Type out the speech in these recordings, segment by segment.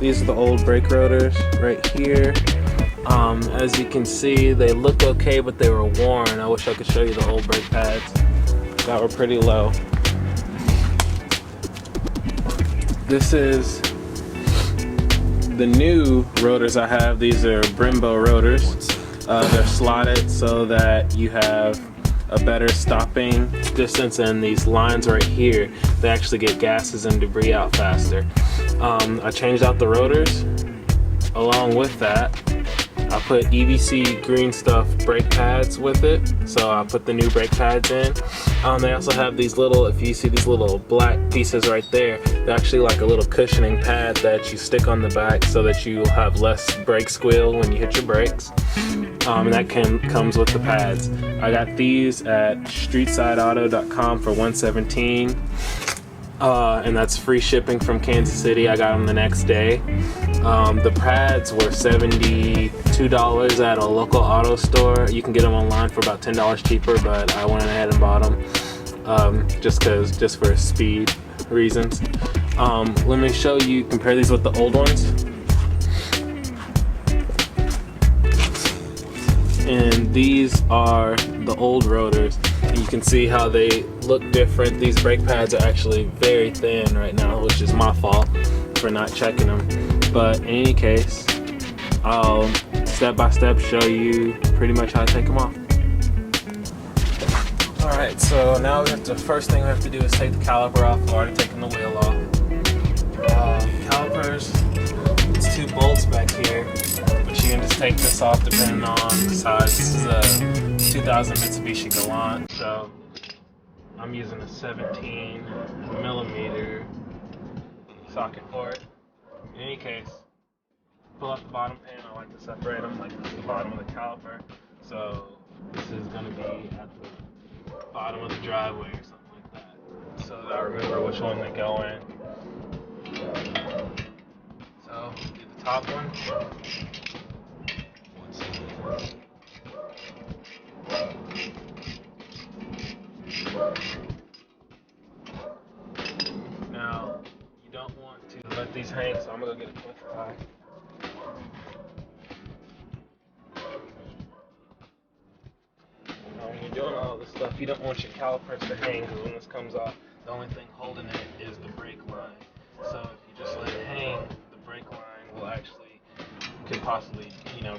These are the old brake rotors right here. As you can see, they look okay, but they were worn. I wish I could show you the old brake pads that were pretty low. This is the new rotors I have. These are Brembo rotors. They're slotted so that you have a better stopping distance, and these lines right here, they actually get gases and debris out faster. I changed out the rotors. Along with that, I put EBC Green Stuff brake pads with it, so I put the new brake pads in. They also have these little, if you see these little black pieces right there, they're actually like a little cushioning pad that you stick on the back so that you have less brake squeal when you hit your brakes. And that comes with the pads. I got these at streetsideauto.com for $117. And that's free shipping from Kansas City. I got them the next day. The pads were $72 at a local auto store. You can get them online for about $10 cheaper, but I went ahead and bought them just for speed reasons. Let me show you, compare these with the old ones. And these are the old rotors, and you can see how they look different. These brake pads are actually very thin right now, which is my fault for not checking them. But in any case, I'll step by step show you pretty much how to take them off. Alright, so now first thing we have to do is take the caliper off. I've already taken the wheel off. Calipers, it's 2 bolts back here. But you can just take this off depending on the size. This is a 2000 Mitsubishi Galant, so I'm using a 17 millimeter socket for it. In any case, pull out the bottom pin. I like to separate them like this is the bottom of the caliper. So this is going to be at the bottom of the driveway or something like that, so that I remember which one they go in. So get the top one. Now, you don't want to let these hang, so I'm going to go get a twist tie. Now, when you're doing all this stuff, you don't want your calipers to hang, because when this comes off, the only thing holding it is the brake line. So if you just let it hang, the brake line will actually, could possibly,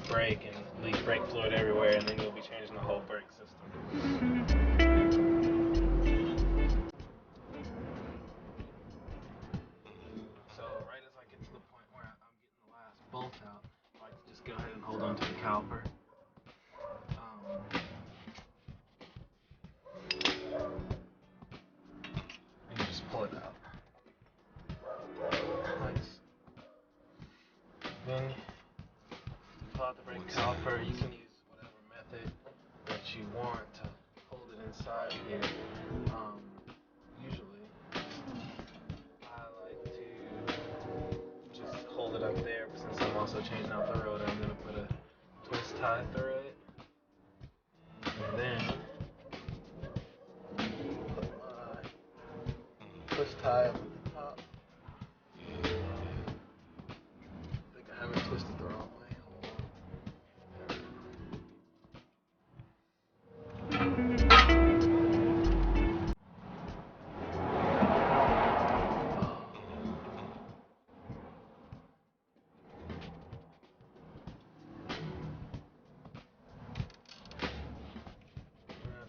break and leak brake fluid everywhere, and then you'll be changing the whole brake system. So right as I get to the point where I'm getting the last bolt out, I like to just go ahead and hold on to the caliper. And you just pull it out. Nice. Then pull out the brake caliper. You can use whatever method that you want to hold it inside here. Usually, I like to just hold it up there, but since I'm also changing out the rotor, I'm going to put a twist tie through it. And then put my twist tie up at the top. I think I have it twisted the wrong way.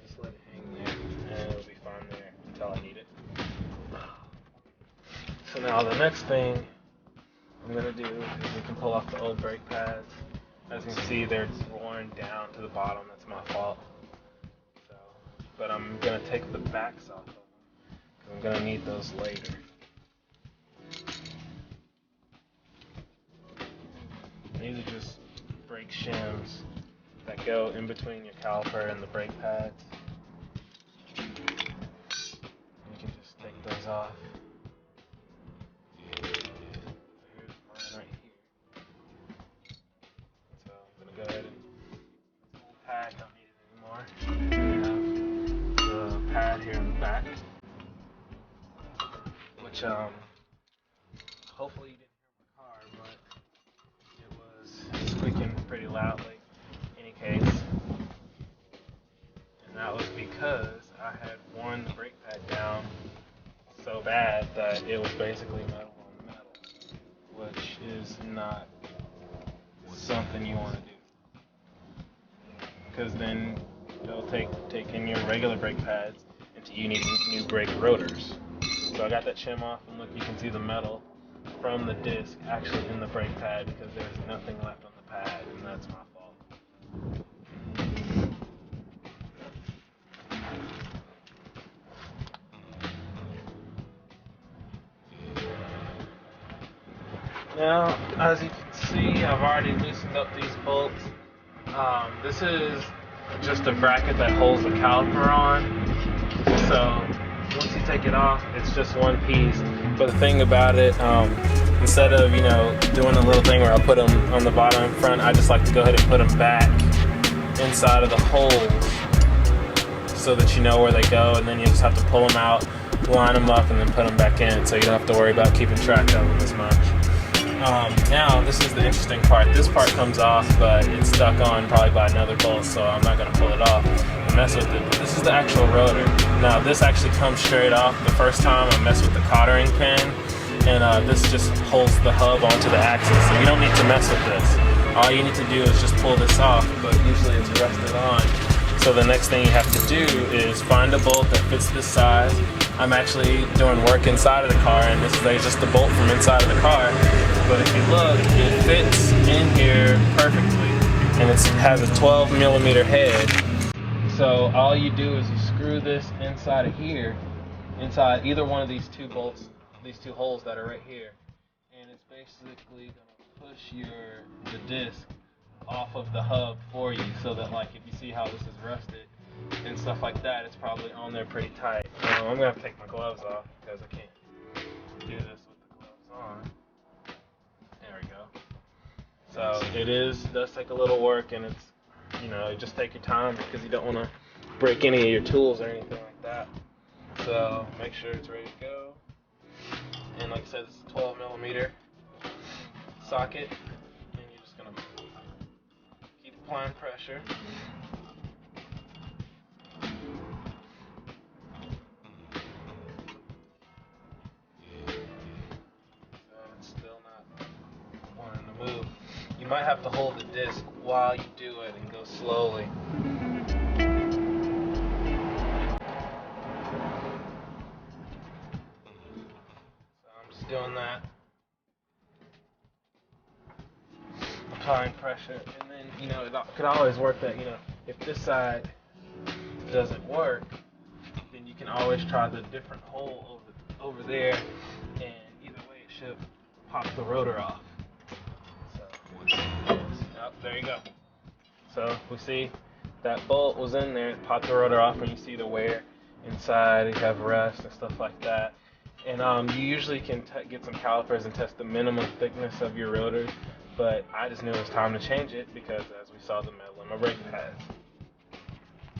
Just let it hang there, and it'll be fine there until I need it. So now the next thing I'm going to do is we can pull off the old brake pads. As you can see, they're worn down to the bottom. That's my fault. But I'm going to take the backs off of them, because I'm going to need those later. These are just brake shims that go in between your caliper and the brake pads. You can just take those off. Here's mine right here. So I'm going to go ahead and pull the pad, don't need it anymore. We have the pad here in the back, which hopefully you didn't hear my car, pretty loudly. In any case, and that was because I had worn the brake pad down so bad that it was basically metal on metal, which is not something you want to do, because then it'll take in your regular brake pads until you need new brake rotors. So I got that shim off, and look, you can see the metal from the disc actually in the brake pad because there's nothing left on the pad, and that's my fault. Now, as you can see, I've already loosened up these bolts. This is just a bracket that holds the caliper on. So once you take it off, it's just one piece. But the thing about it, instead of doing a little thing where I put them on the bottom and front, I just like to go ahead and put them back inside of the holes so that you know where they go, and then you just have to pull them out, line them up, and then put them back in, so you don't have to worry about keeping track of them as much. Now, this is the interesting part. This part comes off, but it's stuck on probably by another bolt, so I'm not going to pull it off and mess with it. But this is the actual rotor. Now, this actually comes straight off. The first time I messed with the cottering pin, and this just holds the hub onto the axis, so you don't need to mess with this. All you need to do is just pull this off, but usually it's rested on. So the next thing you have to do is find a bolt that fits this size. I'm actually doing work inside of the car, and this is just the bolt from inside of the car. But if you look, it fits in here perfectly, and it has a 12 millimeter head. So all you do is you screw this inside of here, inside either one of these two bolts, these two holes that are right here, and it's basically gonna push the disc off of the hub for you, so that, like, if you see how this is rusted and stuff like that, it's probably on there pretty tight. I'm gonna have to take my gloves off because I can't do this with the gloves on. There we go. So it does take a little work, and it's, just take your time because you don't want to break any of your tools or anything like that. So make sure it's ready to go. And like I said, it's a 12 millimeter socket, and you're just gonna keep applying pressure. It's still not wanting to move. You might have to hold the disc while you do it and go slowly. So I'm just doing that. Applying pressure, and then, it could always work that, if this side doesn't work, then you can always try the different hole over there, and either way it should pop the rotor off. So, there you go. So we see that bolt was in there, it popped the rotor off, and you see the wear inside, you have rust and stuff like that. And you usually can get some calipers and test the minimum thickness of your rotors, but I just knew it was time to change it because, as we saw, the metal in my brake pads.